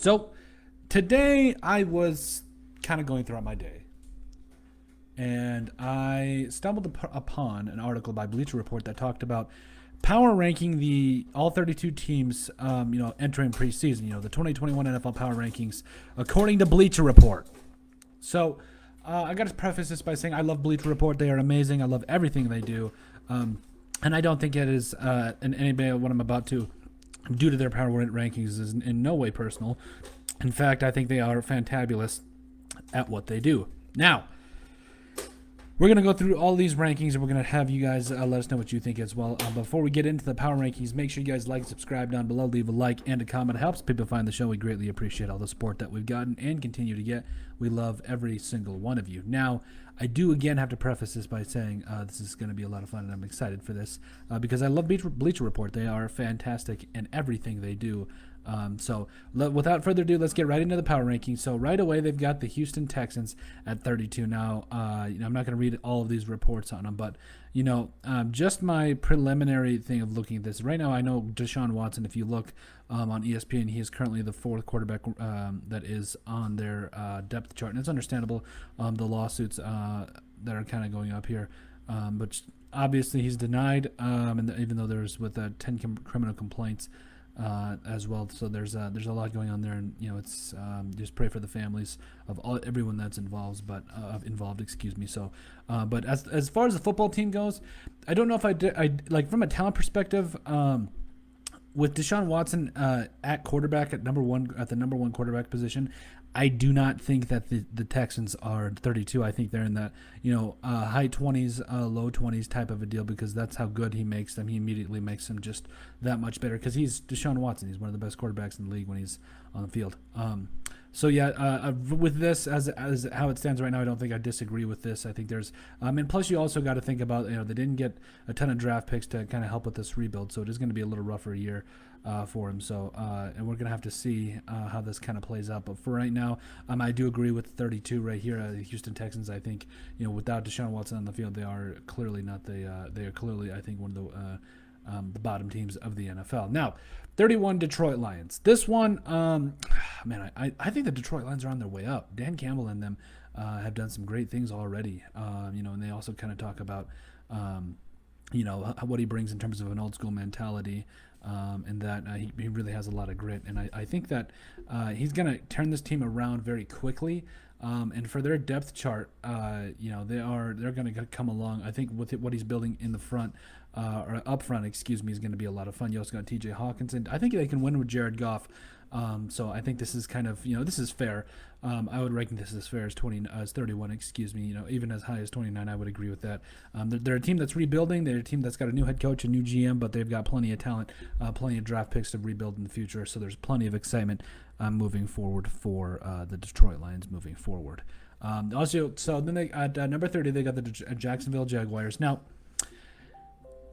So today I was kind of going throughout my day, and I stumbled upon an article by Bleacher Report that talked about power ranking the all 32 teams, entering preseason. The 2021 NFL Power Rankings according to Bleacher Report. So I got to preface this by saying I love Bleacher Report. They are amazing. I love everything they do, and I don't think it is in any way what I'm about to due to their power rankings is in no way personal. In fact, I think they are fantabulous at what they do. Now, we're going to go through all these rankings, and we're going to have you guys let us know what you think as well. Before we get into the power rankings, make sure you guys like, subscribe down below, leave a like and a comment. It helps people find the show. We greatly appreciate all the support that we've gotten and continue to get. We love every single one of you. Now, I do again have to preface this by saying this is going to be a lot of fun, and I'm excited for this because I love Bleacher Report. They are fantastic in everything they do. Without further ado, let's get right into the power rankings. So right away, they've got the Houston Texans at 32. Now, I'm not going to read all of these reports on them, but just my preliminary thing of looking at this right now, I know Deshaun Watson. If you look on ESPN, he is currently the fourth quarterback that is on their depth chart, and it's understandable the lawsuits that are kind of going up here, but obviously he's denied, and even though there's with 10 criminal complaints. As well, so there's a lot going on there, and it's just pray for the families of everyone that's involved. Excuse me. So, but as far as the football team goes, I don't know if I like from a talent perspective. With Deshaun Watson at quarterback at the number one quarterback position, I do not think that the Texans are 32. I think they're in that high 20s, low 20s type of a deal because that's how good he makes them. He immediately makes them just that much better because he's Deshaun Watson. He's one of the best quarterbacks in the league when he's on the field. With this as how it stands right now, I don't think I disagree with this. I think there's and plus you also got to think about they didn't get a ton of draft picks to kind of help with this rebuild, so it is going to be a little rougher year for him. So and we're gonna have to see how this kind of plays out. But for right now, I do agree with 32 right here. The Houston Texans, I think without Deshaun Watson on the field, they are clearly not they are clearly I think one of the bottom teams of the NFL. Now, 31 Detroit Lions. This one, I think the Detroit Lions are on their way up. Dan Campbell and them have done some great things already. And they also kind of talk about, what he brings in terms of an old school mentality, and that he really has a lot of grit. And I think that he's going to turn this team around very quickly. And for their depth chart, they're going to come along. I think with what he's building in the front, or up front, excuse me, is going to be a lot of fun. You also got T.J. Hawkinson. I think they can win with Jared Goff. So I think this is kind of, this is fair. I would rank this as fair as 31, excuse me, even as high as 29, I would agree with that. They're a team that's rebuilding. They're a team that's got a new head coach, a new GM, but they've got plenty of talent, plenty of draft picks to rebuild in the future. So there's plenty of excitement moving forward for the Detroit Lions moving forward. At number 30, they got the Jacksonville Jaguars. Now,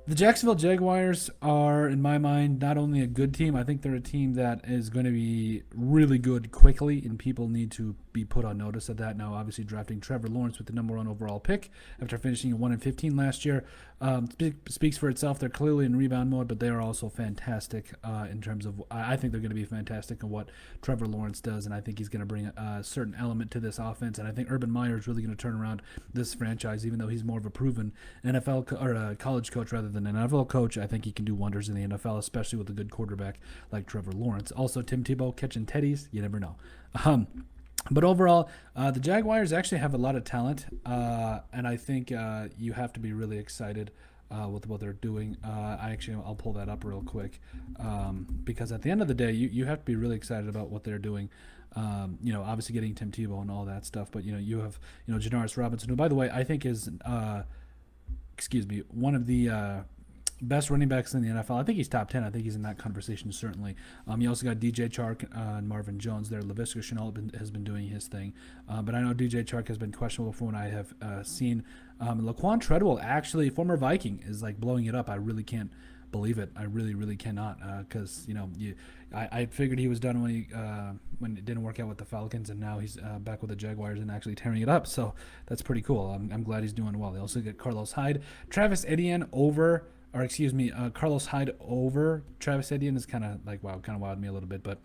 the Jacksonville Jaguars are, in my mind, not only a good team, I think they're a team that is going to be really good quickly, and people need to be put on notice of that. Now, obviously, drafting Trevor Lawrence with the number one overall pick after finishing at 1-15 last year speaks for itself. They're clearly in rebound mode, but they are also fantastic in terms of, I think they're going to be fantastic in what Trevor Lawrence does, and I think he's going to bring a certain element to this offense, and I think Urban Meyer is really going to turn around this franchise, even though he's more of a proven NFL or college coach rather than an NFL coach. I think he can do wonders in the NFL, especially with a good quarterback like Trevor Lawrence. Also, Tim Tebow catching teddies, you never know. But overall, the Jaguars actually have a lot of talent, and I think you have to be really excited with what they're doing. I'll pull that up real quick because at the end of the day, you have to be really excited about what they're doing. Obviously getting Tim Tebow and all that stuff, but you have Janoris Robinson, who by the way I think is one of the best running backs in the NFL. I think he's top 10. I think he's in that conversation, certainly. You also got DJ Chark and Marvin Jones there. Laviska Shenault has been doing his thing. But I know DJ Chark has been questionable from what I have seen. Laquan Treadwell, actually, former Viking, is like blowing it up. I really can't believe it. I really, really cannot. Because, I figured he was done when it didn't work out with the Falcons, and now he's back with the Jaguars and actually tearing it up. So that's pretty cool. I'm glad he's doing well. They also get Carlos Hyde. Travis Etienne Carlos Hyde over Travis Etienne is kind of wowed me a little bit, but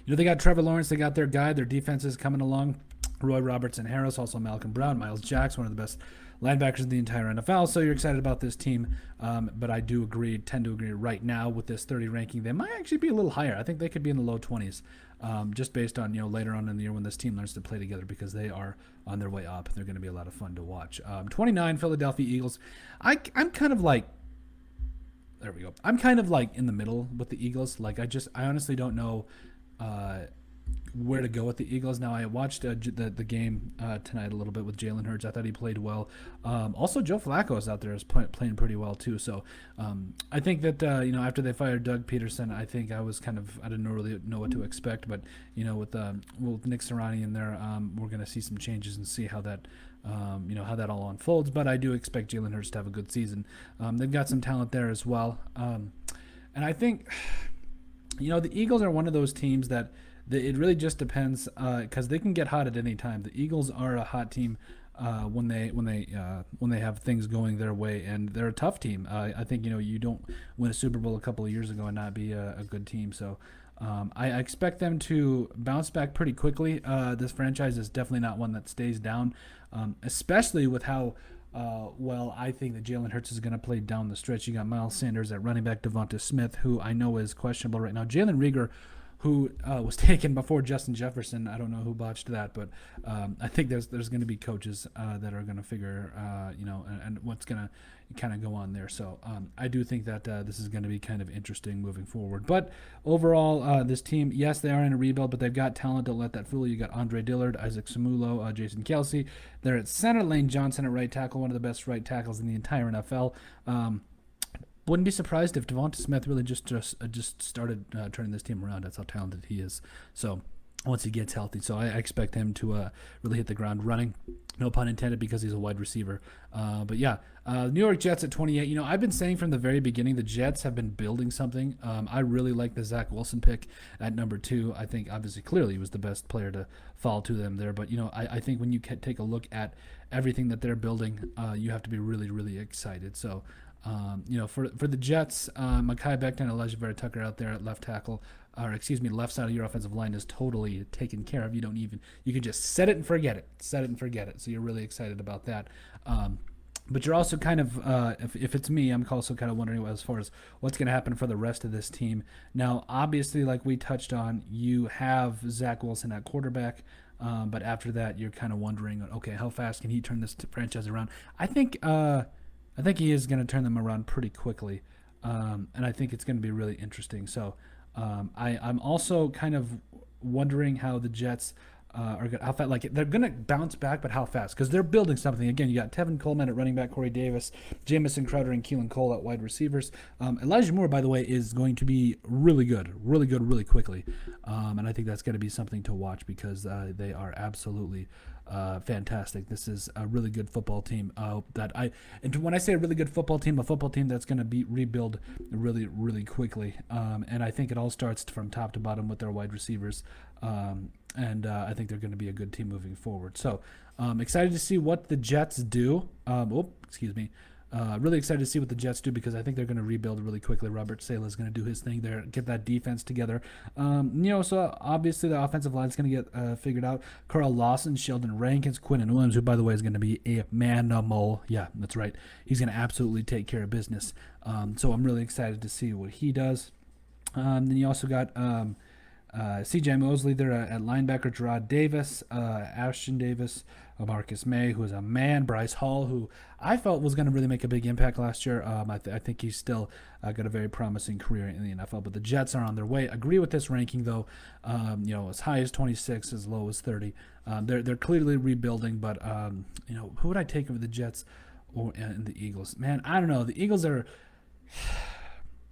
They got Trevor Lawrence, they got their guy, their defense is coming along. Roy Robertson Harris, also Malcolm Brown, Miles Jacks, one of the best linebackers in the entire NFL. So you're excited about this team. But I do tend to agree right now with this 30 ranking. They might actually be a little higher. I think they could be in the low 20s, just based on, later on in the year when this team learns to play together, because they are on their way up. They're going to be a lot of fun to watch. 29, Philadelphia Eagles. I'm kind of like, there we go. I'm kind of like in the middle with the Eagles. Like I honestly don't know where to go with the Eagles. Now I watched the game tonight a little bit with Jalen Hurts. I thought he played well. Also, Joe Flacco is out there playing pretty well too. So I think that after they fired Doug Peterson, I think I didn't really know what to expect. But with Nick Sirianni in there, we're going to see some changes and see how that how that all unfolds. But I do expect Jalen Hurts to have a good season. They've got some talent there as well, and I think the Eagles are one of those teams that. It really just depends because they can get hot at any time. The Eagles are a hot team when they have things going their way, and they're a tough team. I think you don't win a Super Bowl a couple of years ago and not be a good team. So I expect them to bounce back pretty quickly. This franchise is definitely not one that stays down, especially with how well I think that Jalen Hurts is going to play down the stretch. You got Miles Sanders at running back, Devonta Smith, who I know is questionable right now. Jalen Reagor, who was taken before Justin Jefferson. I don't know who botched that, but I think there's going to be coaches that are going to figure, and what's going to kind of go on there. So I do think that this is going to be kind of interesting moving forward. But overall, this team, yes, they are in a rebuild, but they've got talent. Don't let that fool you. You got Andre Dillard, Isaac Samulo, Jason Kelsey. They're at center. Lane Johnson at right tackle, one of the best right tackles in the entire NFL. Wouldn't be surprised if Devonta Smith really just started turning this team around. That's how talented he is. So once he gets healthy, so I expect him to really hit the ground running. No pun intended, because he's a wide receiver. But yeah, New York Jets at 28. I've been saying from the very beginning the Jets have been building something. I really like the Zach Wilson pick at number 2. I think obviously clearly he was the best player to fall to them there. But I think when you take a look at everything that they're building, you have to be really, really excited. So. For the Jets, Mekhi Becton and Elijah Vera Tucker out there at left tackle, left side of your offensive line is totally taken care of. You can just set it and forget it. So you're really excited about that. But you're also kind of, if it's me, I'm also kind of wondering as far as what's going to happen for the rest of this team. Now, obviously, like we touched on, you have Zach Wilson at quarterback. But after that, you're kind of wondering, okay, how fast can he turn this franchise around? I think he is going to turn them around pretty quickly, and I think it's going to be really interesting. So I'm also kind of wondering how the Jets how fast, they're going to bounce back, but how fast? Because they're building something. Again, you got Tevin Coleman at running back, Corey Davis, Jamison Crowder, and Keelan Cole at wide receivers. Elijah Moore, by the way, is going to be really good, really quickly. And I think that's going to be something to watch because they are absolutely fantastic. This is a really good football team. And when I say a really good football team, a football team that's going to be rebuild really, really quickly. And I think it all starts from top to bottom with their wide receivers. And I think they're going to be a good team moving forward. So excited to see what the Jets do. Really excited to see what the Jets do because I think they're going to rebuild really quickly. Robert Saleh is going to do his thing there, get that defense together. So obviously the offensive line is going to get figured out. Carl Lawson, Sheldon Rankins, Quinnen Williams, who, by the way, is going to be a manimal. Yeah, that's right. He's going to absolutely take care of business. So I'm really excited to see what he does. Then you also got C.J. Mosley there at linebacker, Gerard Davis, Ashton Davis, Marcus May, who is a man, Bryce Hall, who I felt was going to really make a big impact last year. I think he's still got a very promising career in the NFL, but the Jets are on their way. Agree with this ranking, though, as high as 26, as low as 30. They're clearly rebuilding, but, who would I take over the Jets or and the Eagles? Man, I don't know. The Eagles are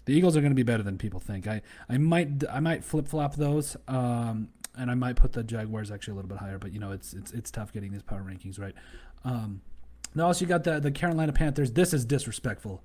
going to be better than people think. I might flip-flop those, and I might put the Jaguars actually a little bit higher. But it's tough getting these power rankings right. Now also you got the Carolina Panthers. This is disrespectful.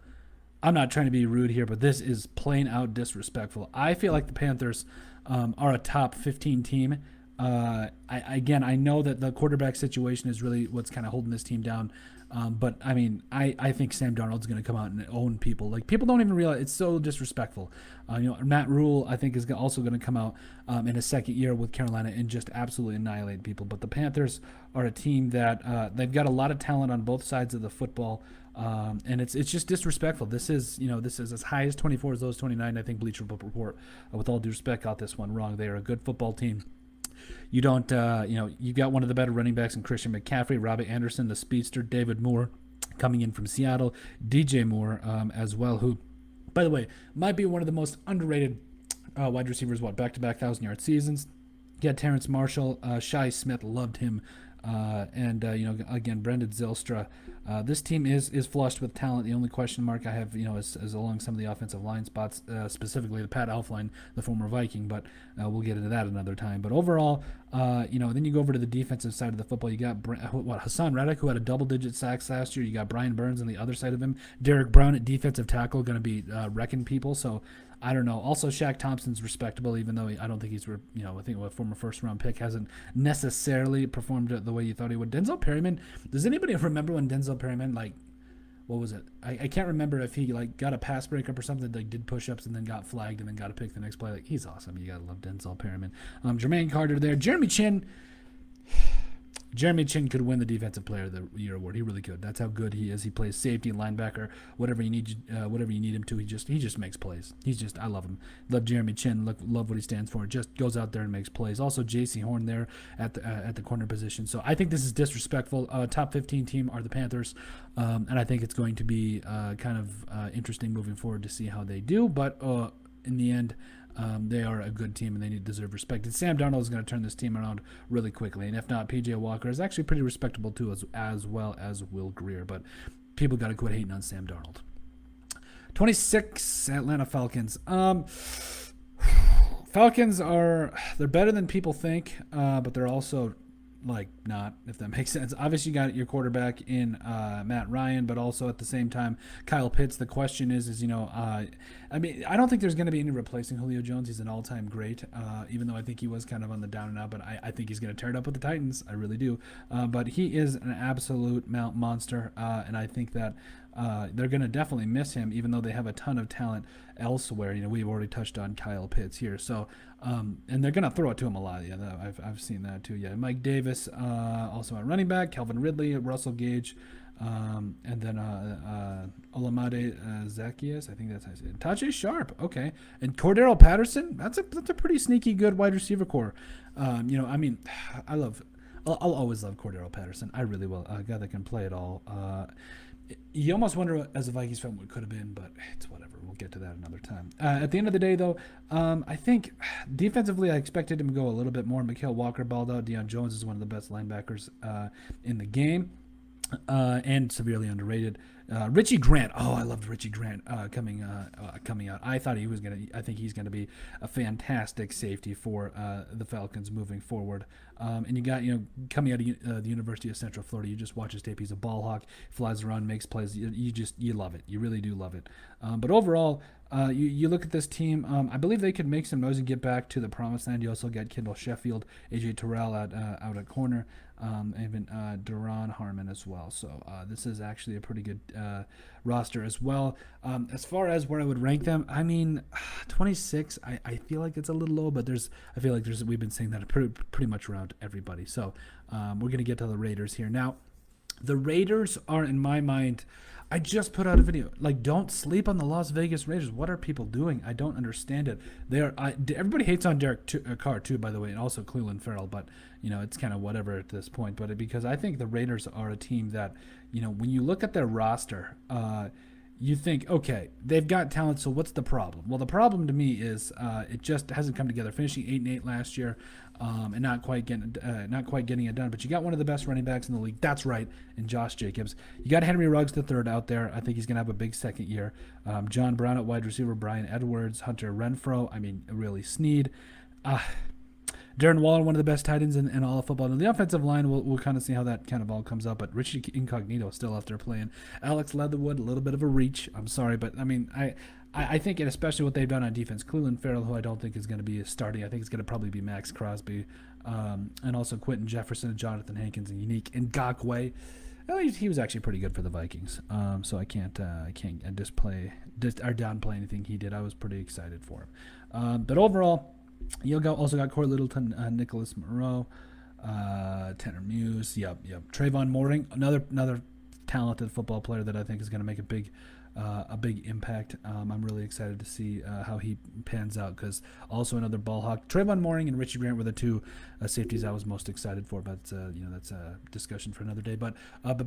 I'm not trying to be rude here, but this is plain out disrespectful. I feel like the Panthers are a top 15 team. I know that the quarterback situation is really what's kind of holding this team down. But I mean, I think Sam Darnold's going to come out and own people. Like, people don't even realize it's so disrespectful. Matt Rule, I think, is also going to come out in his second year with Carolina and just absolutely annihilate people. But the Panthers are a team that they've got a lot of talent on both sides of the football. And it's just disrespectful. This is as high as 24 as those 29. I think Bleacher Report, with all due respect, got this one wrong. They are a good football team. You don't, you got one of the better running backs in Christian McCaffrey, Robbie Anderson, the speedster, David Moore coming in from Seattle, DJ Moore as well, who, by the way, might be one of the most underrated wide receivers, back-to-back 1,000-yard seasons. You got Terrence Marshall, Shai Smith, loved him. Again, Brendan Zylstra. This team is flushed with talent. The only question mark I have, is along some of the offensive line spots, specifically the Pat Elflein, the former Viking, but we'll get into that another time. But overall, then you go over to the defensive side of the football. You got Hassan Reddick, who had a double-digit sacks last year. You got Brian Burns on the other side of him. Derek Brown at defensive tackle, going to be wrecking people. So I don't know. Also, Shaq Thompson's respectable, even though I don't think he's, I think a former first-round pick hasn't necessarily performed the way you thought he would. Denzel Perryman, does anybody remember when Denzel Perryman, what was it? I can't remember if he, got a pass breakup or something, did push-ups and then got flagged and then got a pick the next play. He's awesome. You got to love Denzel Perryman. Jermaine Carter there. Jeremy Chin could win the Defensive Player of the Year award. He really could. That's how good he is. He plays safety, linebacker, whatever you need him to. He just makes plays. I love him. Love Jeremy Chin. Love what he stands for. Just goes out there and makes plays. Also, J.C. Horn there at the corner position. So I think this is disrespectful. Top 15 team are the Panthers, and I think it's going to be kind of interesting moving forward to see how they do. But in the end, they are a good team and they deserve respect. And Sam Darnold is going to turn this team around really quickly. And if not, P.J. Walker is actually pretty respectable too, as well as Will Grier. But people got to quit hating on Sam Darnold. 26, Atlanta Falcons. Falcons they're better than people think, but they're also not, if that makes sense. Obviously, you got your quarterback in Matt Ryan, but also at the same time, Kyle Pitts. The question is I don't think there's going to be any replacing Julio Jones. He's an all-time great, even though I think he was kind of on the down and out, but I think he's going to tear it up with the Titans. I really do. But he is an absolute monster, and I think that they're going to definitely miss him, even though they have a ton of talent elsewhere. We've already touched on Kyle Pitts here. So, and they're going to throw it to him a lot. Yeah, I've seen that too. Yeah, Mike Davis, also at running back, Calvin Ridley, Russell Gage, and then Olamide Zacchaeus. I think that's how I say it. Tajay Sharp. Okay, and Cordero Patterson. That's a pretty sneaky good wide receiver core. I'll always love Cordero Patterson. I really will. A guy that can play it all. You almost wonder, as a Vikings fan, what could have been, but it's whatever. We'll get to that another time. At the end of the day, though, I think defensively I expected him to go a little bit more. Mikhail Walker balled out. Deion Jones is one of the best linebackers in the game, and severely underrated. Richie Grant. Oh, I loved Richie Grant coming out. I think he's gonna be a fantastic safety for the Falcons moving forward. And you got coming out of the University of Central Florida. You just watch his tape. He's a ball hawk. Flies around, makes plays. You love it. You really do love it. But overall, you look at this team. I believe they could make some noise and get back to the promised land. You also got Kendall Sheffield, AJ Terrell out at corner, even Duron Harmon as well. So this is actually a pretty good roster as well. As far as where I would rank them, 26. I feel like it's a little low, but we've been saying that pretty much around everybody. So we're gonna get to the Raiders here now. The Raiders are, in my mind, I just put out a video. Don't sleep on the Las Vegas Raiders. What are people doing? I don't understand it. Everybody hates on Derek Carr too, by the way, and also Cleveland Farrell. But it's kind of whatever at this point. But because I think the Raiders are a team that, when you look at their roster, you think, okay, they've got talent. So what's the problem? Well, the problem to me is it just hasn't come together. Finishing 8-8 last year. And not quite getting it done. But you got one of the best running backs in the league. That's right, in Josh Jacobs. You got Henry Ruggs III out there. I think he's going to have a big second year. John Brown at wide receiver, Brian Edwards, Hunter Renfrow. Really Snead. Darren Waller, one of the best tight ends in all of football. And the offensive line, we'll kind of see how that kind of all comes up. But Richie Incognito is still out there playing. Alex Leatherwood, a little bit of a reach. I'm sorry, but I think, and especially what they've done on defense, Cleveland Farrell, who I don't think is going to be starting. I think it's going to probably be Max Crosby, and also Quentin Jefferson and Jonathan Hankins and Unique Ngakoue. He was actually pretty good for the Vikings. So I can't downplay anything he did. I was pretty excited for him. But overall, you also got Corey Littleton, Nicholas Moreau, Tanner Muse. Yep. Trayvon Moring, another talented football player that I think is going to make a big impact. I'm really excited to see how he pans out, because also another ball hawk. Trayvon Moring and Richie Grant were the two safeties I was most excited for, but that's a discussion for another day. But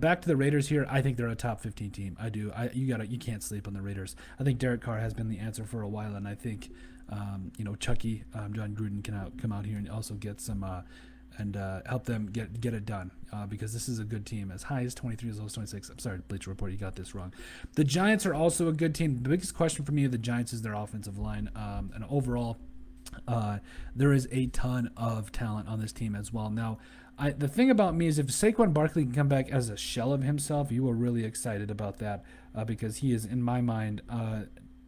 back to the Raiders here. I think they're a top 15 team. I do. You can't sleep on the Raiders. I think Derek Carr has been the answer for a while, and I think Chucky, John Gruden can come out here and also get some. And help them get it done, because this is a good team. As high as 23, as low as 26. I'm sorry, Bleacher Report, you got this wrong. The Giants are also a good team. The biggest question for me of the Giants is their offensive line. And overall, there is a ton of talent on this team as well. Now, the thing about me is if Saquon Barkley can come back as a shell of himself, you are really excited about that, because he is, in my mind,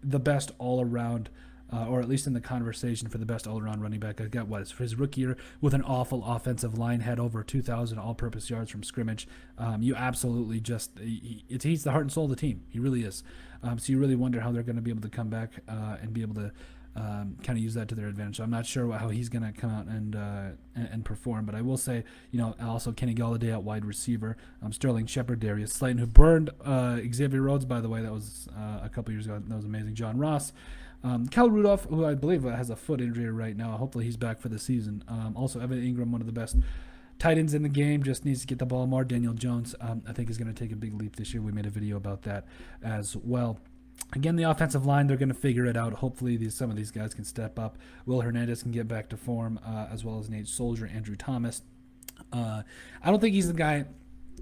the best all-around, or at least in the conversation for the best all-around running back. I got his rookie year with an awful offensive line, had over 2,000 all-purpose yards from scrimmage. You absolutely he's the heart and soul of the team. He really is. So you really wonder how they're going to be able to come back and be able to kind of use that to their advantage. So I'm not sure how he's going to come out and perform, but I will say, also Kenny Golladay at wide receiver, Sterling Shepard, Darius Slayton, who burned Xavier Rhodes, by the way. That was a couple years ago. That was amazing. John Ross. Cal Rudolph, who I believe has a foot injury right now. Hopefully he's back for the season. Also, Evan Ingram, one of the best tight ends in the game, just needs to get the ball more. Daniel Jones, I think, is going to take a big leap this year. We made a video about that as well. Again, the offensive line, they're going to figure it out. Hopefully some of these guys can step up. Will Hernandez can get back to form, as well as Nate Soldier, Andrew Thomas. I don't think he's the guy.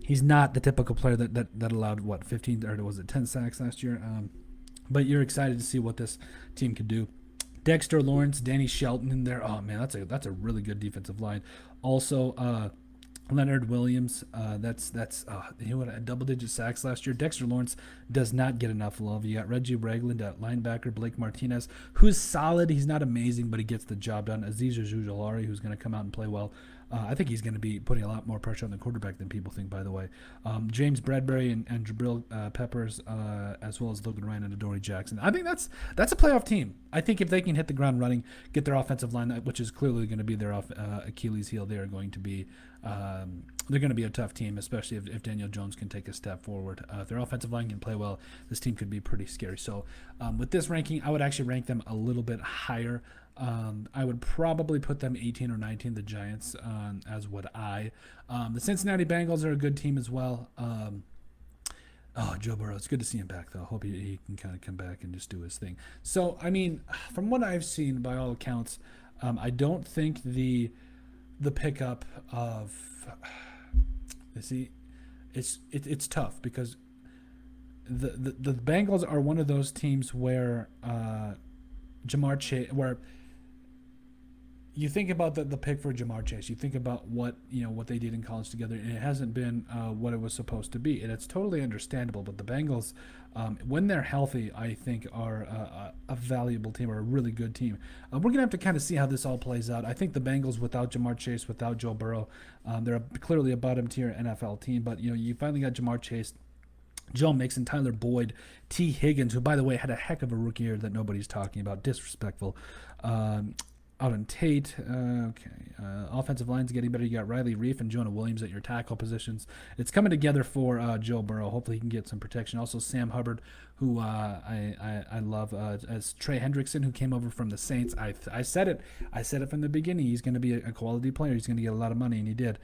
He's not the typical player that allowed, 15, or was it 10 sacks last year? But you're excited to see what this team could do. Dexter Lawrence, Danny Shelton in there. Oh man, that's a really good defensive line. Also, Leonard Williams. He had double-digit sacks last year. Dexter Lawrence does not get enough love. You got Reggie Ragland at linebacker, Blake Martinez, who's solid. He's not amazing, but he gets the job done. Aziz Ojulari, who's going to come out and play well. I think he's going to be putting a lot more pressure on the quarterback than people think, by the way. James Bradbury and Jabril Peppers, as well as Logan Ryan and Adoree Jackson. I think that's a playoff team. I think if they can hit the ground running, get their offensive line, which is clearly going to be their Achilles heel, they are going to be they're going to be a tough team, especially if Daniel Jones can take a step forward. If their offensive line can play well, this team could be pretty scary. So with this ranking, I would actually rank them a little bit higher. I would probably put them 18 or 19, the Giants, as would I. The Cincinnati Bengals are a good team as well. Joe Burrow, it's good to see him back, though. I hope he can kind of come back and just do his thing. So, I mean, from what I've seen, by all accounts, I don't think the pickup of it's tough, because the Bengals are one of those teams where Jamar Chase, where you think about the pick for Jamar Chase, you think about what they did in college together, and it hasn't been what it was supposed to be, and it's totally understandable. But the Bengals, when they're healthy, I think are a valuable team, or a really good team. We're gonna have to kind of see how this all plays out. I think the Bengals, without Jamar Chase, without Joe Burrow, they're clearly a bottom tier NFL team. But you finally got Jamar Chase, Joe Mixon, Tyler Boyd, T. Higgins, who, by the way, had a heck of a rookie year that nobody's talking about. Disrespectful. Auden Tate. Offensive line's getting better. You got Riley Reif and Jonah Williams at your tackle positions. It's coming together for Joe Burrow. Hopefully he can get some protection. Also Sam Hubbard, who I love, as Trey Hendrickson, who came over from the Saints. I said it from the beginning. He's going to be a quality player. He's going to get a lot of money, and he did.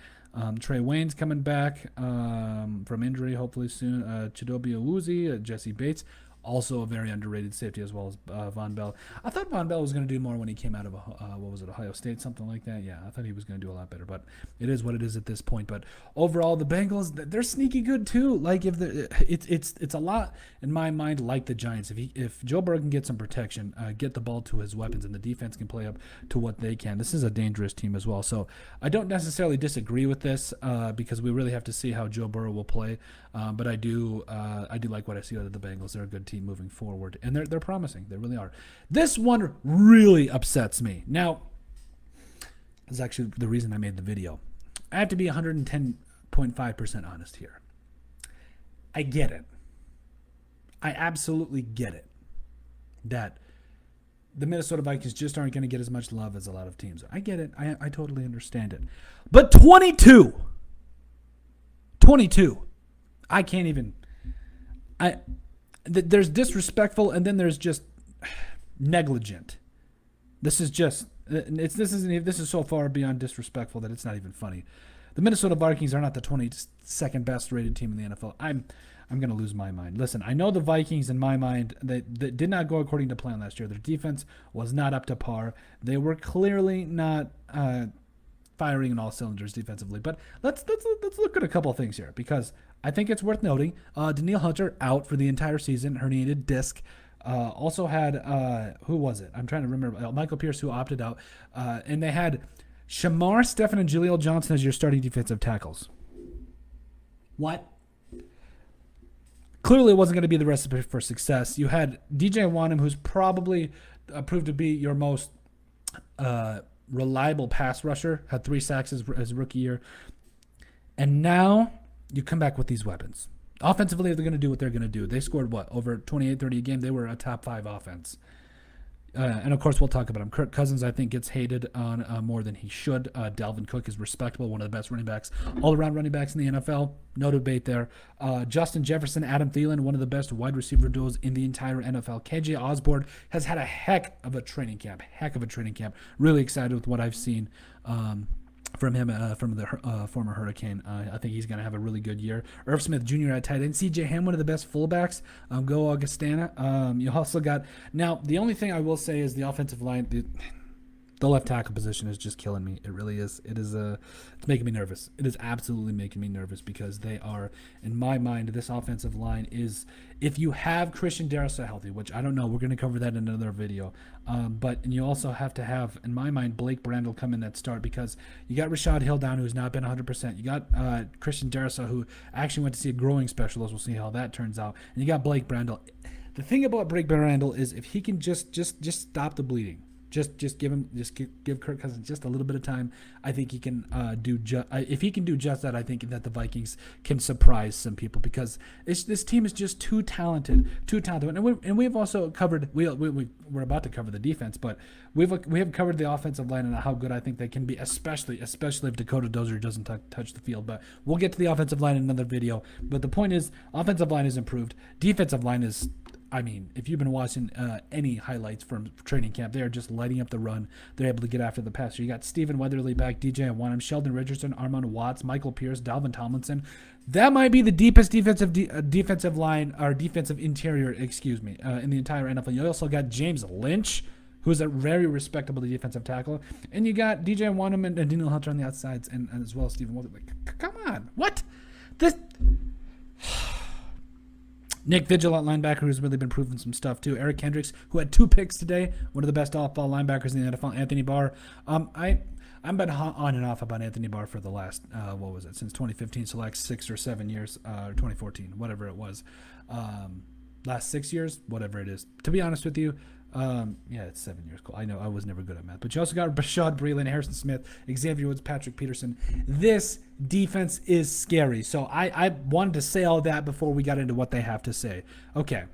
Trey Wayne's coming back from injury, hopefully soon. Chidobe Awuzie, Jesse Bates, also a very underrated safety, as well as Von Bell. I thought Von Bell was going to do more when he came out of Ohio State, something like that. Yeah, I thought he was going to do a lot better, but it is what it is at this point. But overall, the Bengals, they're sneaky good too. Like it's a lot in my mind like the Giants. If Joe Burrow can get some protection, get the ball to his weapons, and the defense can play up to what they can, this is a dangerous team as well. So I don't necessarily disagree with this, because we really have to see how Joe Burrow will play. But I do like what I see out of the Bengals. They're a good team moving forward, and they're promising. They really are. This one really upsets me. Now, this is actually the reason I made the video. I have to be 110.5% honest here. I get it. I absolutely get it. That the Minnesota Vikings just aren't going to get as much love as a lot of teams. I get it. I totally understand it. But 22. I can't even. There's disrespectful, and then there's just negligent. This is just. This is so far beyond disrespectful that it's not even funny. The Minnesota Vikings are not the 22nd best rated team in the NFL. I'm going to lose my mind. Listen, I know the Vikings, in my mind, that did not go according to plan last year. Their defense was not up to par. They were clearly not firing in all cylinders defensively. But let's look at a couple of things here, because I think it's worth noting. Danielle Hunter out for the entire season, herniated disc. Also had, who was it? I'm trying to remember. Michael Pierce, who opted out. And they had Shamar Stephen and Jaleel Johnson as your starting defensive tackles. What? Clearly it wasn't going to be the recipe for success. You had DJ Wanham, who's probably proved to be your most reliable pass rusher, had 3 sacks his rookie year. And now you come back with these weapons. Offensively, they're going to do what they're going to do. They scored, over 28, 30 a game? They were a top 5 offense. And, of course, we'll talk about him. Kirk Cousins, I think, gets hated on more than he should. Dalvin Cook is respectable, one of the best running backs, all-around running backs in the NFL. No debate there. Justin Jefferson, Adam Thielen, one of the best wide receiver duos in the entire NFL. KJ Osborne has had a heck of a training camp. Really excited with what I've seen from him, from the former Hurricane. I think he's going to have a really good year. Irv Smith Jr. at tight end. C.J. Ham, one of the best fullbacks. Go Augustana. You also got... Now, the only thing I will say is the offensive line... The left tackle position is just killing me. It really is. It's making me nervous. It is absolutely making me nervous, because they are, in my mind, this offensive line is, if you have Christian Darrisaw healthy, which I don't know, we're going to cover that in another video. And you also have to have, in my mind, Blake Brandel come in that start, because you got Rashad Hill down, who's not been 100%. You got Christian Darrisaw, who actually went to see a growing specialist. We'll see how that turns out. And you got Blake Brandel. The thing about Blake Brandel is, if he can just stop the bleeding. Just give Kirk Cousins just a little bit of time. I think he can if he can do just that, I think that the Vikings can surprise some people, because this team is just too talented. And we've also covered. We're about to cover the defense, but we have covered the offensive line and how good I think they can be, especially if Dakota Dozier doesn't touch the field. But we'll get to the offensive line in another video. But the point is, offensive line is improved. Defensive line is. I mean, if you've been watching any highlights from training camp, they are just lighting up the run. They're able to get after the passer. You got Stephen Weatherly back, DJ Wanham, Sheldon Richardson, Armand Watts, Michael Pierce, Dalvin Tomlinson. That might be the deepest defensive line, or defensive interior, in the entire NFL. You also got James Lynch, who's a very respectable defensive tackle. And you got DJ Wanham and Daniel Hunter on the outsides, and as well as Stephen Weatherly. Come on. What? This... Nick Vigil at linebacker, who's really been proving some stuff too. Eric Kendricks, who had 2 picks today, one of the best off-ball linebackers in the NFL. Anthony Barr. I've been on and off about Anthony Barr for the last, since 2015, so like 6 or 7 years, or 2014, whatever it was. Last 6 years, whatever it is. To be honest with you, it's 7 years. Cool. I know I was never good at math. But you also got Bashad Breeland, Harrison Smith, Xavier Woods, Patrick Peterson. This defense is scary. So I wanted to say all that before we got into what they have to say. Okay.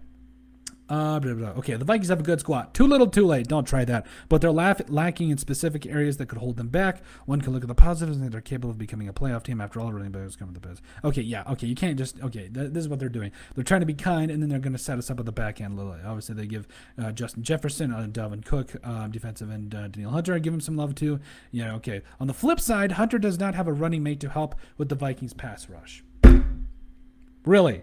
Okay, the Vikings have a good squad. Too little, too late. Don't try that. But they're lacking in specific areas that could hold them back. One can look at the positives and they're capable of becoming a playoff team. After all, running backs come from the best. Okay, you can't just... Okay, this is what they're doing. They're trying to be kind, and then they're going to set us up at the back end a little. Obviously, they give Justin Jefferson, Dalvin Cook, defensive end Daniel Hunter. I give him some love, too. Yeah, okay. On the flip side, Hunter does not have a running mate to help with the Vikings pass rush. Really?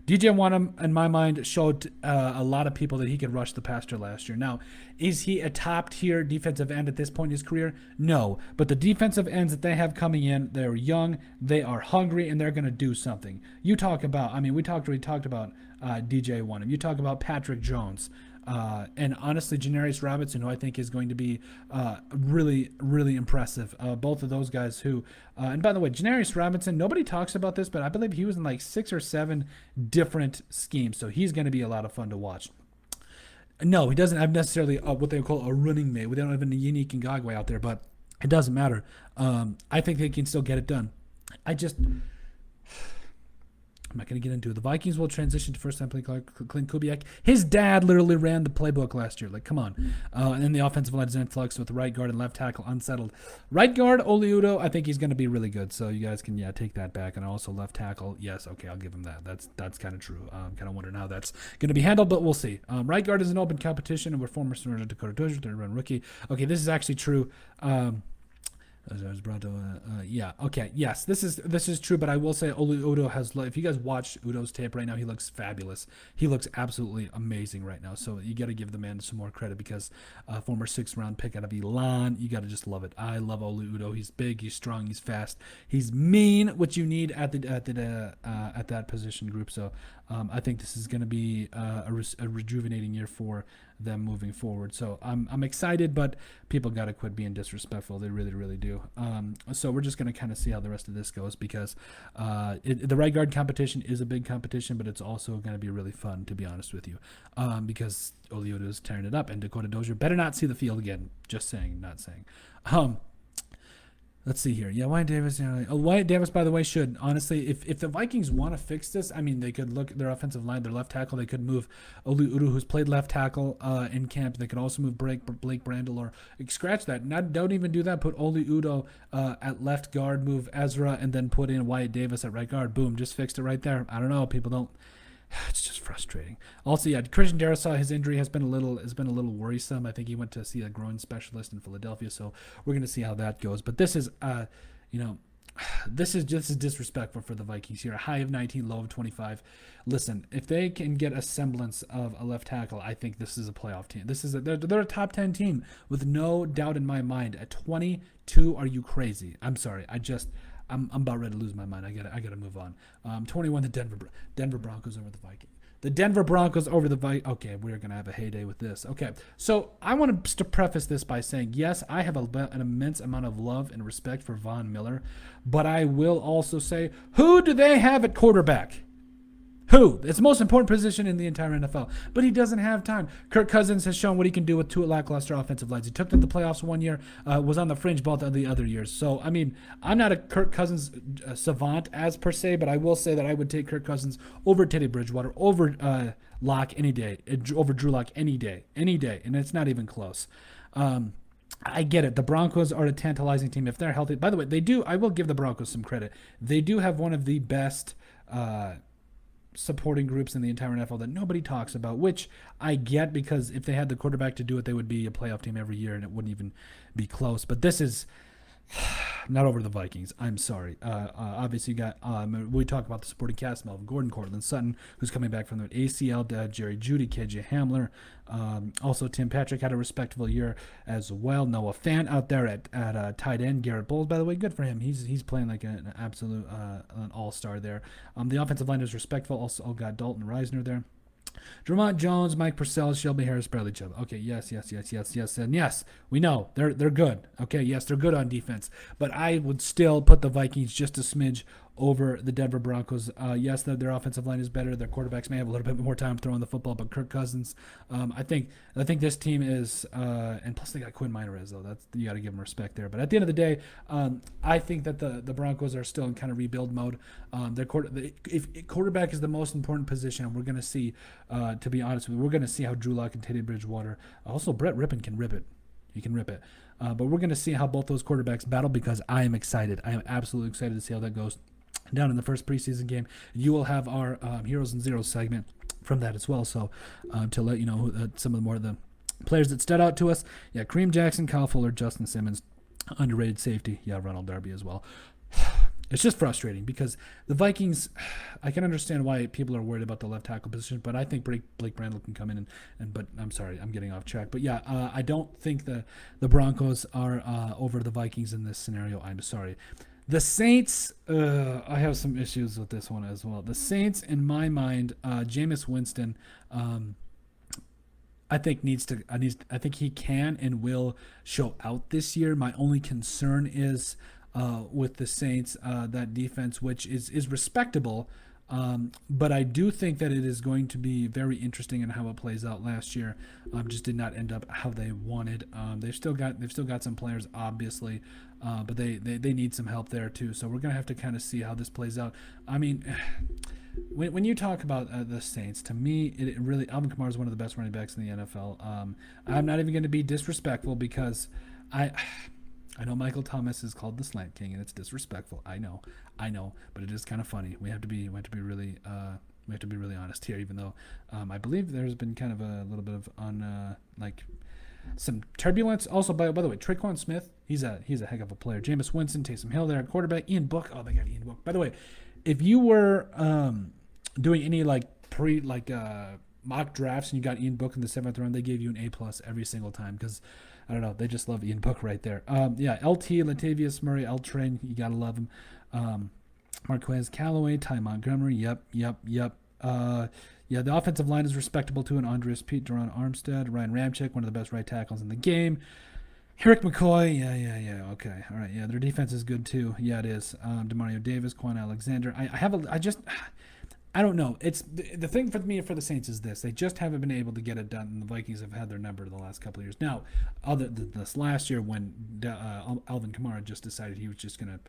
DJ Wanham, in my mind, showed a lot of people that he could rush the passer last year. Now, is he a top-tier defensive end at this point in his career? No. But the defensive ends that they have coming in, they're young, they are hungry, and they're going to do something. You talk about, we talked about DJ Wanham. You talk about Patrick Jones. And honestly, Janarius Robinson, who I think is going to be really, really impressive. Both of those guys who, and by the way, Janarius Robinson, nobody talks about this, but I believe he was in like 6 or 7 different schemes. So he's going to be a lot of fun to watch. No, he doesn't have necessarily what they call a running mate. We don't have a unique Ngagwe out there, but it doesn't matter. I think they can still get it done. I'm not going to get into it. The Vikings will transition to first-time play Clint Kubiak. His dad literally ran the playbook last year. Like, come on. And then the offensive line is in flux with the right guard and left tackle unsettled. Right guard, Oli Udoh, I think he's going to be really good. So you guys can, take that back. And also left tackle, yes, okay, I'll give him that. That's kind of true. I'm kind of wondering how that's going to be handled, but we'll see. Right guard is an open competition, and we're former North Dakota Dozier, third-round rookie. Okay, this is actually true. Yes, this is true, but I will say Oli Udoh has, if you guys watch Udoh's tape right now, he looks fabulous. He looks absolutely amazing right now. So you got to give the man some more credit because former 6th-round pick out of Elon, you got to just love it. I love Oli Udoh. He's big, he's strong, he's fast, he's mean, which you need at that position group. So I think this is going to be a rejuvenating year for them moving forward. So I'm excited, but people got to quit being disrespectful. They really, really do. So we're just going to kind of see how the rest of this goes because the right guard competition is a big competition, but it's also going to be really fun, to be honest with you, because Oli Udoh is tearing it up, and Dakota Dozier better not see the field again. Just saying, not saying. Let's see here. Yeah, Wyatt Davis. Wyatt Davis, by the way, should. Honestly, if the Vikings want to fix this, I mean, they could look at their offensive line, their left tackle. They could move Oli Udoh, who's played left tackle in camp. They could also move Blake Brandel or scratch that. Don't even do that. Put Oli Udoh at left guard, move Ezra, and then put in Wyatt Davis at right guard. Boom, just fixed it right there. I don't know. People don't. It's just frustrating. Also, Christian Darrisaw, his injury has been a little worrisome. I think he went to see a groin specialist in Philadelphia, so we're going to see how that goes. But this is, this is disrespectful for the Vikings here. A high of 19, low of 25. Listen, if they can get a semblance of a left tackle, I think this is a playoff team. They're a top 10 team with no doubt in my mind. At 22, are you crazy? I'm sorry. I'm about ready to lose my mind. I gotta move on. 21, the Denver Broncos over the Vikings. The Denver Broncos over the Vikings. Okay, we're gonna have a heyday with this. Okay, so I want to preface this by saying, yes, I have an immense amount of love and respect for Von Miller, but I will also say, who do they have at quarterback? Who? It's the most important position in the entire NFL. But he doesn't have time. Kirk Cousins has shown what he can do with two lackluster offensive lines. He took them to the playoffs one year, was on the fringe both of the other years. So, I mean, I'm not a Kirk Cousins savant as per se, but I will say that I would take Kirk Cousins over Teddy Bridgewater, over Locke any day, over Drew Lock any day. And it's not even close. I get it. The Broncos are a tantalizing team if they're healthy. By the way, I will give the Broncos some credit. They do have one of the best supporting groups in the entire NFL that nobody talks about, which I get because if they had the quarterback to do it, they would be a playoff team every year and it wouldn't even be close. But this is not over the Vikings. I'm sorry. Obviously, you got we talk about the supporting cast: Melvin Gordon, Cortland Sutton, who's coming back from the ACL, Jerry Jeudy, KJ Hamler. Also, Tim Patrick had a respectable year as well. Noah Fant out there at tight end. Garrett Bowles, by the way, good for him. He's playing like an absolute an all-star there. The offensive line is respectful. Also got Dalton Reisner there. Drummond Jones, Mike Purcell, Shelby Harris, Bradley Chubb. Okay, yes. And yes, we know they're good. Okay, yes, they're good on defense. But I would still put the Vikings just a smidge over the Denver Broncos. Yes, their offensive line is better. Their quarterbacks may have a little bit more time throwing the football, but Kirk Cousins, I think this team is, and plus they got Quinn Meinerz, though. You got to give them respect there. But at the end of the day, I think that the Broncos are still in kind of rebuild mode. If quarterback is the most important position, we're going to see, to be honest with you, we're going to see how Drew Lock and Teddy Bridgewater, also Brett Rippon can rip it. He can rip it. But we're going to see how both those quarterbacks battle because I am excited. I am absolutely excited to see how that goes. Down in the first preseason game, you will have our Heroes and Zeros segment from that as well. So to let you know some of the players that stood out to us, Kareem Jackson, Kyle Fuller, Justin Simmons, underrated safety, Ronald Darby as well. It's just frustrating because the Vikings, I can understand why people are worried about the left tackle position, but I think Blake Brandel can come in but I'm sorry, I'm getting off track. But I don't think the Broncos are over the Vikings in this scenario. I'm sorry. The Saints, I have some issues with this one as well. The Saints, in my mind, Jameis Winston, I think I think he can and will show out this year. My only concern is with the Saints, that defense, which is respectable, But I do think that it is going to be very interesting in how it plays out. Last year just did not end up how they wanted. They've still got some players, obviously, but they need some help there too. So we're gonna have to kind of see how this plays out. I mean, when you talk about the Saints, to me, it really, Alvin Kamara is one of the best running backs in the NFL. I'm not even going to be disrespectful because I know Michael Thomas is called the Slant King, and it's disrespectful. I know, but it is kind of funny. We have to be really honest here, even though I believe there's been kind of a little bit of some turbulence. Also, by the way, Tre'Quan Smith, he's a heck of a player. Jameis Winston, Taysom Hill there at quarterback. Ian Book, oh my God, Ian Book. By the way, if you were doing any mock drafts and you got Ian Book in the 7th round, they gave you an A+ every single time because, I don't know, they just love Ian Book right there. LT, Latavius Murray, L-Train, you got to love him. Marquez Callaway, Ty Montgomery, yep. The offensive line is respectable too, and Andres Pete, Duron Armstead, Ryan Ramczyk, one of the best right tackles in the game. Eric McCoy, yeah, okay, all right, yeah, their defense is good too, yeah, it is. Demario Davis, Quan Alexander. I don't know. It's the thing for me for the Saints is this: they just haven't been able to get it done, and the Vikings have had their number the last couple of years. Now, other than this last year when Alvin Kamara just decided he was just going to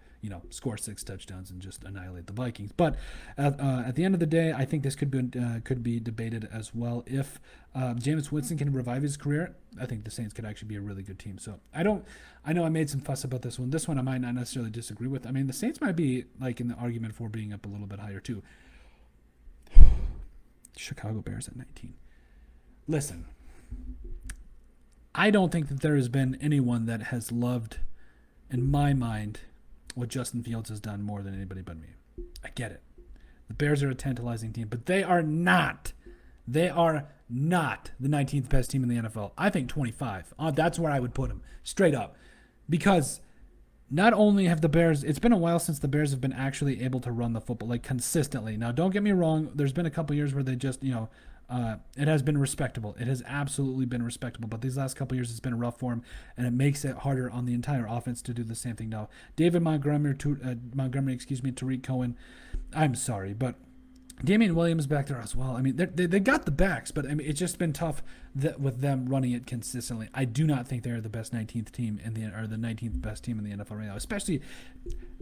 score 6 touchdowns and just annihilate the Vikings. But at the end of the day, I think this could be debated as well. If Jameis Winston can revive his career, I think the Saints could actually be a really good team. So I know I made some fuss about this one. This one I might not necessarily disagree with. I mean, the Saints might be in the argument for being up a little bit higher too. Chicago Bears at 19. Listen, I don't think that there has been anyone that has loved, in my mind, what Justin Fields has done more than anybody but me. I get it. The Bears are a tantalizing team, but they are not the 19th best team in the NFL. I think 25. That's where I would put them, straight up. Because not only have the Bears, it's been a while since the Bears have been actually able to run the football consistently. Now, don't get me wrong. There's been a couple years where they just, it has been respectable. It has absolutely been respectable. But these last couple years, it's been rough for them, and it makes it harder on the entire offense to do the same thing now. David Montgomery, Tariq Cohen. I'm sorry, but Damian Williams back there as well. I mean, they got the backs, but I mean, it's just been tough with them running it consistently. I do not think they're the best 19th team or the 19th best team in the NFL right now. Especially,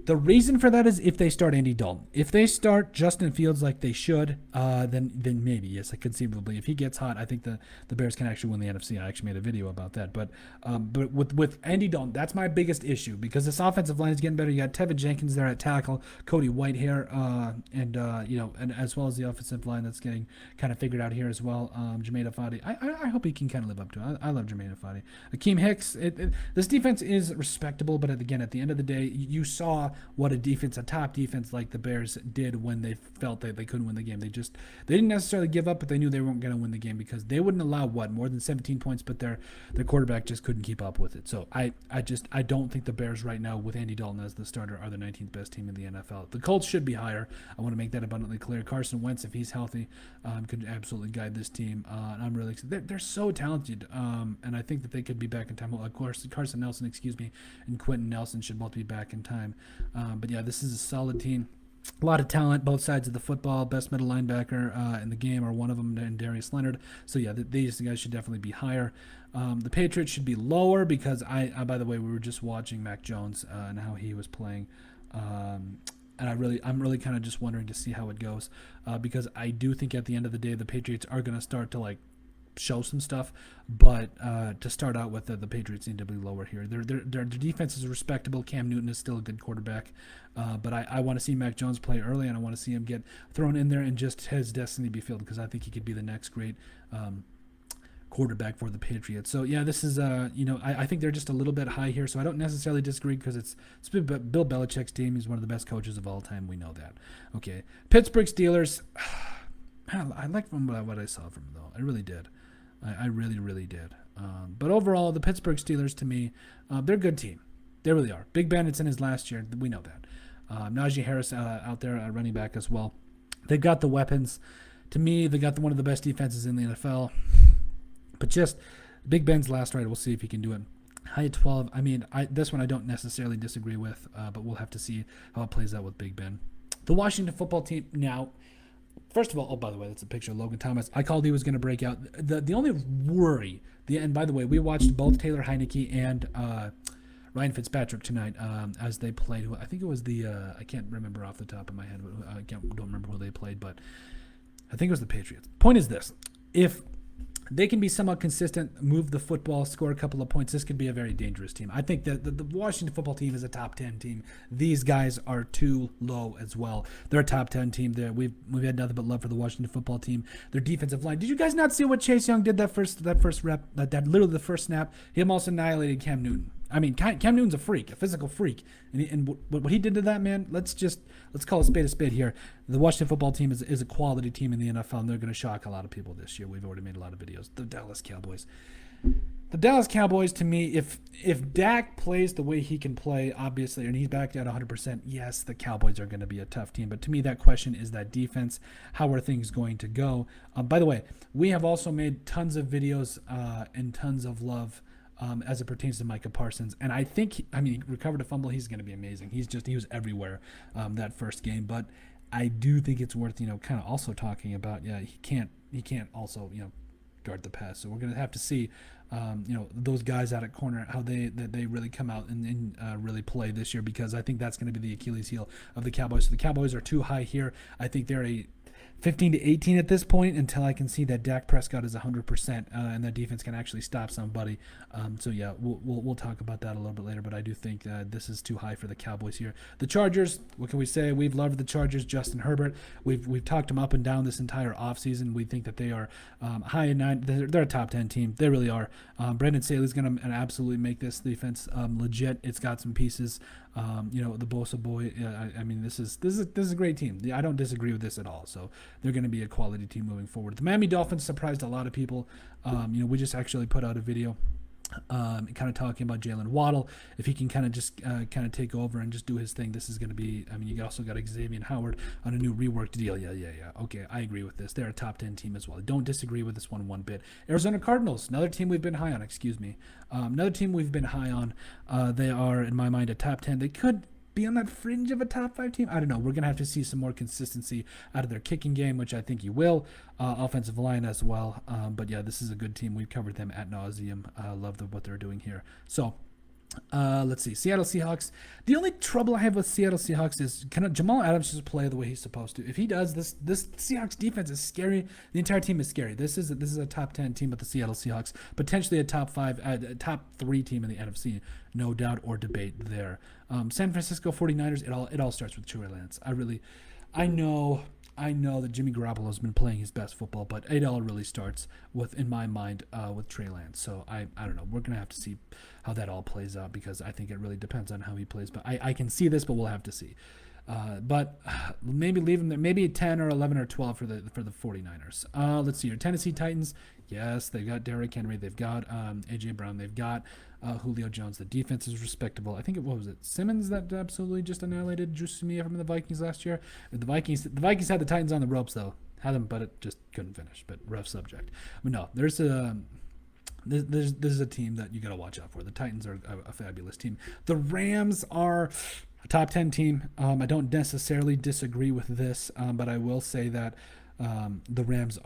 the reason for that is if they start Andy Dalton. If they start Justin Fields like they should, then maybe, yes, conceivably. If he gets hot, I think the Bears can actually win the NFC. I actually made a video about that. But with Andy Dalton, that's my biggest issue because this offensive line is getting better. You got Tevin Jenkins there at tackle, Cody Whitehair, and as well as the offensive line that's getting kind of figured out here as well. Jermaine Afadi. I hope he can kind of live up to it. I love Jermaine Afadi. Akeem Hicks. This defense is respectable, but again, at the end of the day, you saw what a top defense like the Bears did when they felt that they couldn't win the game. They didn't necessarily give up, but they knew they weren't going to win the game because they wouldn't allow more than 17 points, but their quarterback just couldn't keep up with it. So I don't think the Bears right now with Andy Dalton as the starter are the 19th best team in the NFL. The Colts should be higher. I want to make that abundantly clear. Carson Wentz, if he's healthy, could absolutely guide this team. And I'm really excited. They're so talented, and I think that they could be back in time. Well, of course, Carson Nelson, and Quentin Nelson should both be back in time. But yeah, this is a solid team. A lot of talent, both sides of the football. Best middle linebacker in the game, or one of them, and Darius Leonard. So yeah, these guys should definitely be higher. The Patriots should be lower because by the way, we were just watching Mac Jones and how he was playing. And I'm really kind of just wondering to see how it goes because I do think at the end of the day, the Patriots are going to start to show some stuff, but to start out with, the Patriots need to be lower here. Their defense is respectable. Cam Newton is still a good quarterback, but I want to see Mac Jones play early, and I want to see him get thrown in there and just his destiny be filled because I think he could be the next great quarterback for the Patriots. So yeah, this is I think they're just a little bit high here, so I don't necessarily disagree because it's Bill Belichick's team. He's one of the best coaches of all time. We know that. Okay, Pittsburgh Steelers. I like what I saw from them though. I really did. I really, really did. But overall, the Pittsburgh Steelers, to me, they're a good team. They really are. Big Ben, it's in his last year. We know that. Najee Harris out there at running back as well. They got one of the best defenses in the NFL. The Colts should be higher. I want to see Mac Jones play early, and I want to see him get thrown in there and just his destiny be filled because I think he could be the next great quarterback for the Patriots. So yeah, this is I think they're just a little bit high here, so I don't necessarily disagree because it's Bill Belichick's team. He's one of the best coaches of all time. We know that. Okay, Pittsburgh Steelers. They've got the weapons. To me, they got one of the best defenses in the NFL. But just Big Ben's last ride. We'll see if he can do it. High at 12. I mean, this one I don't necessarily disagree with, but we'll have to see how it plays out with Big Ben. The Washington football team now, first of all, oh, by the way, that's a picture of Logan Thomas. I called he was going to break out. The only worry, and by the way, we watched both Taylor Heineke and Ryan Fitzpatrick tonight as they played. I think it was I can't remember off the top of my head. I don't remember who they played, but I think it was the Patriots. Point is this. If they can be somewhat consistent, move the football, score a couple of points, this could be a very dangerous team. I think that the Washington football team is a top 10 team. These guys are too low as well. They're a top 10 team. We've had nothing but love for the Washington football team. Their defensive line. Did you guys not see what Chase Young did that first rep? That literally the first snap. He almost annihilated Cam Newton. I mean, Cam Newton's a freak, a physical freak, and what he did to that man. Let's call a spade here. The Washington football team is a quality team in the NFL, and they're going to shock a lot of people this year. We've already made a lot of videos. The Dallas Cowboys. The Dallas Cowboys, to me, if Dak plays the way he can play, obviously, and he's back at 100%, yes, the Cowboys are going to be a tough team. But to me, that question is that defense. How are things going to go? By the way, we have also made tons of videos and tons of love as it pertains to Micah Parsons. And I think, he recovered a fumble. He's going to be amazing. He was everywhere that first game. But I do think it's worth, kind of also talking about, he can't also, guard the pass. So we're going to have to see, those guys out at corner, how they really come out and really play this year, because I think that's going to be the Achilles heel of the Cowboys. So the Cowboys are too high here. I think they're a 15 to 18 at this point until I can see that Dak Prescott is 100% and that defense can actually stop somebody. We'll talk about that a little bit later, but I do think this is too high for the Cowboys here. The Chargers, what can we say? We've loved the Chargers. Justin Herbert, we've talked them up and down this entire offseason. We think that they are high in 9. They're a top 10 team. They really are. Brandon Staley's going to absolutely make this defense legit. It's got some pieces. The Bosa boy. This is a great team. I don't disagree with this at all. So they're going to be a quality team moving forward. The Miami Dolphins surprised a lot of people. We just actually put out a video kind of talking about Jalen Waddle. If he can kind of take over and just do his thing, this is going to be, you also got Xavier Howard on a new reworked deal. Yeah. Okay, I agree with this. They're a top 10 team as well. I don't disagree with this one bit. Arizona Cardinals, another team we've been high on, they are, in my mind, a top 10. They could be on that fringe of a top 5 team. I don't know. We're going to have to see some more consistency out of their kicking game, which I think you will. Offensive line as well. But yeah, this is a good team. We've covered them ad nauseum. Love what they're doing here. So let's see. Seattle Seahawks. The only trouble I have with Seattle Seahawks is, can Jamal Adams just play the way he's supposed to? If he does, this Seahawks defense is scary. The entire team is scary. This is a top 10 team with the Seattle Seahawks, potentially a top 3 team in the NFC, no doubt or debate there. San Francisco 49ers. It all starts with Trey Lance. I know that Jimmy Garoppolo's been playing his best football, but it all really starts with, in my mind, with Trey Lance. So I don't know. We're going to have to see how that all plays out, because I think it really depends on how he plays. But I can see this, but we'll have to see. But maybe leave him there. Maybe 10 or 11 or 12 for the 49ers. Let's see here. Tennessee Titans. Yes, they've got Derrick Henry. They've got A.J. Brown. They've got Julio Jones. The defense is respectable. I think Simmons that absolutely just annihilated Drew Samia from the Vikings last year. The Vikings had the Titans on the ropes, though. Had them, but it just couldn't finish. But rough subject. But no, there's a team that you got to watch out for. The Titans are a fabulous team. The Rams are a top 10 team. I don't necessarily disagree with this, but I will say that the Rams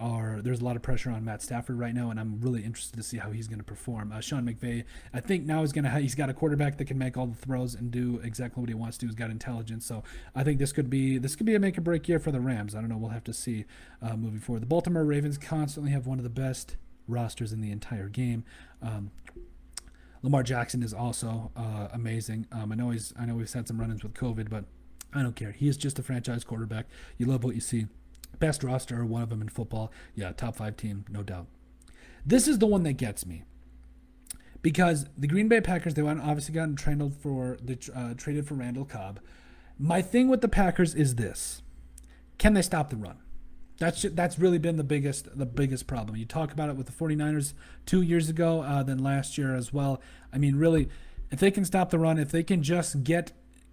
there's a lot of pressure on Matt Stafford right now, and I'm really interested to see how he's going to perform. Sean McVay, I think now he's got a quarterback that can make all the throws and do exactly what he wants to do. He's got intelligence, so I think this could be a make or break year for the Rams. I don't know. We'll have to see moving forward. The Baltimore Ravens constantly have one of the best rosters in the entire game. Lamar Jackson is also amazing. I know he's had some run-ins with COVID, but I don't care. He is just a franchise quarterback. You love what you see. Best roster, one of them in football. Yeah, top 5 team, no doubt. This is the one that gets me, because the Green Bay Packers, they obviously got traded for Randall Cobb. My thing with the Packers is this: can they stop the run? That's really been the biggest problem. You talk about it with the 49ers 2 years ago, then last year as well. Really, if they can stop the run, if they can just get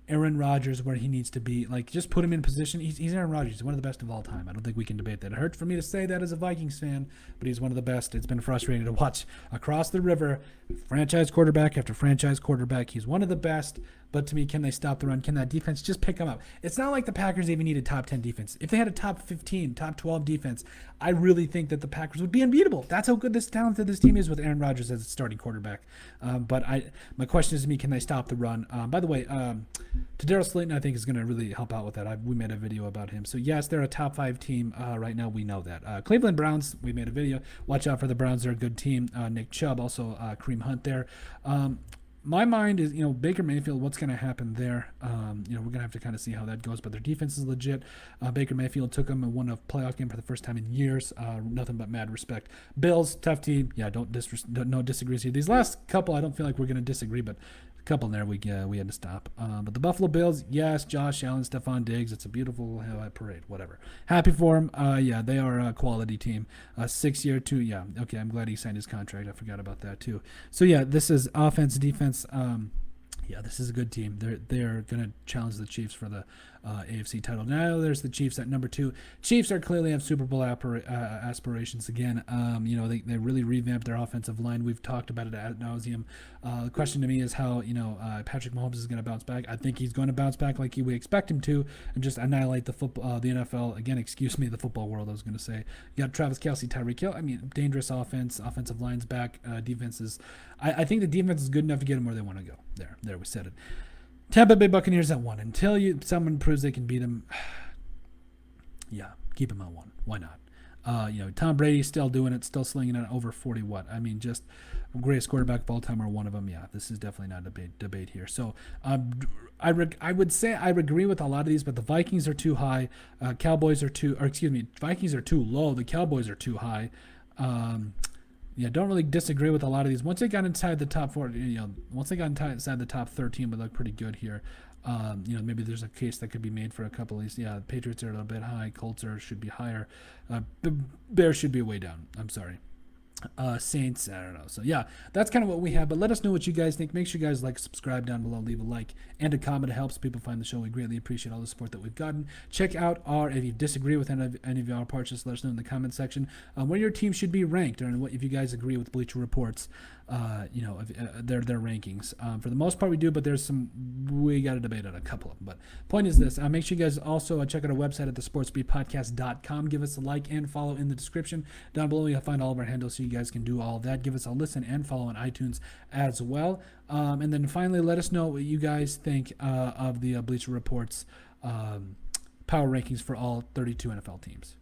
Aaron Rodgers where he needs to be, just put him in position. He's Aaron Rodgers. He's one of the best of all time. I don't think we can debate that. It hurts for me to say that as a Vikings fan, but he's one of the best. It's been frustrating to watch across the river, franchise quarterback after franchise quarterback. He's one of the best, But to me, can they stop the run? Can that defense just pick them up? It's not like the Packers even need a top 10 defense. If they had a top 15, top 12 defense, I really think that the Packers would be unbeatable. That's how good talented this team is with Aaron Rodgers as a starting quarterback. But my question is to me, can they stop the run? By the way, Tadarius Slayton, I think, is going to really help out with that. We made a video about him. So, yes, they're a top 5 team right now. We know that. Cleveland Browns, we made a video. Watch out for the Browns. They're a good team. Nick Chubb, also Kareem Hunt there. My mind is, Baker Mayfield, what's going to happen there? We're going to have to kind of see how that goes, but their defense is legit. Baker Mayfield took them and won a playoff game for the first time in years. Nothing but mad respect. Bills, tough team. Yeah, no disagrees here. These last couple, I don't feel like we're going to disagree, but a couple in there we had to stop. But the Buffalo Bills, yes, Josh Allen, Stephon Diggs, it's a beautiful parade, whatever. Happy for them. Yeah, they are a quality team. 6-year, 2, yeah. Okay, I'm glad he signed his contract. I forgot about that too. So yeah, this is offense, defense. Yeah, this is a good team. They're going to challenge the Chiefs for the AFC title. Now there's the Chiefs at number 2. Chiefs are clearly have Super Bowl aspirations again. They really revamped their offensive line. We've talked about it ad nauseum. The question to me is how Patrick Mahomes is going to bounce back. I think he's going to bounce back like we expect him to, and just annihilate the NFL again. Excuse me, the football world. I was going to say you got Travis Kelce, Tyreek Hill. I mean, dangerous offensive lines back. Defenses. I think the defense is good enough to get them where they want to go. There, we said it. Tampa Bay Buccaneers at 1. Until someone proves they can beat them, yeah, keep them at 1. Why not? Tom Brady's still doing it, still slinging it over 40. Just greatest quarterback of all time or one of them. Yeah, this is definitely not a debate here. So I would say I agree with a lot of these, but the Vikings are too high. Vikings are too low. The Cowboys are too high. Yeah, don't really disagree with a lot of these. Once they got inside the top 4, once they got inside the top 13, would look pretty good here. Maybe there's a case that could be made for a couple of these. Yeah, the Patriots are a little bit high. Colts should be higher. The Bears should be way down. I'm sorry. Saints, I don't know. So yeah, that's kind of what we have, but let us know what you guys think. Make sure you guys subscribe down below, leave a like and a comment. It helps people find the show. We greatly appreciate all the support that we've gotten. Check out if you disagree with any of our parts, just let us know in the comment section where your team should be ranked, or if you guys agree with Bleacher Reports their rankings. For the most part we do, but we got to debate on a couple of them. But point is this, make sure you guys also check out our website at thesportsbeatpodcast.com. Give us a like and follow in the description down below. You'll find all of our handles so you guys can do all of that. Give us a listen and follow on iTunes as well. And then finally, let us know what you guys think of the Bleacher Reports power rankings for all 32 NFL teams.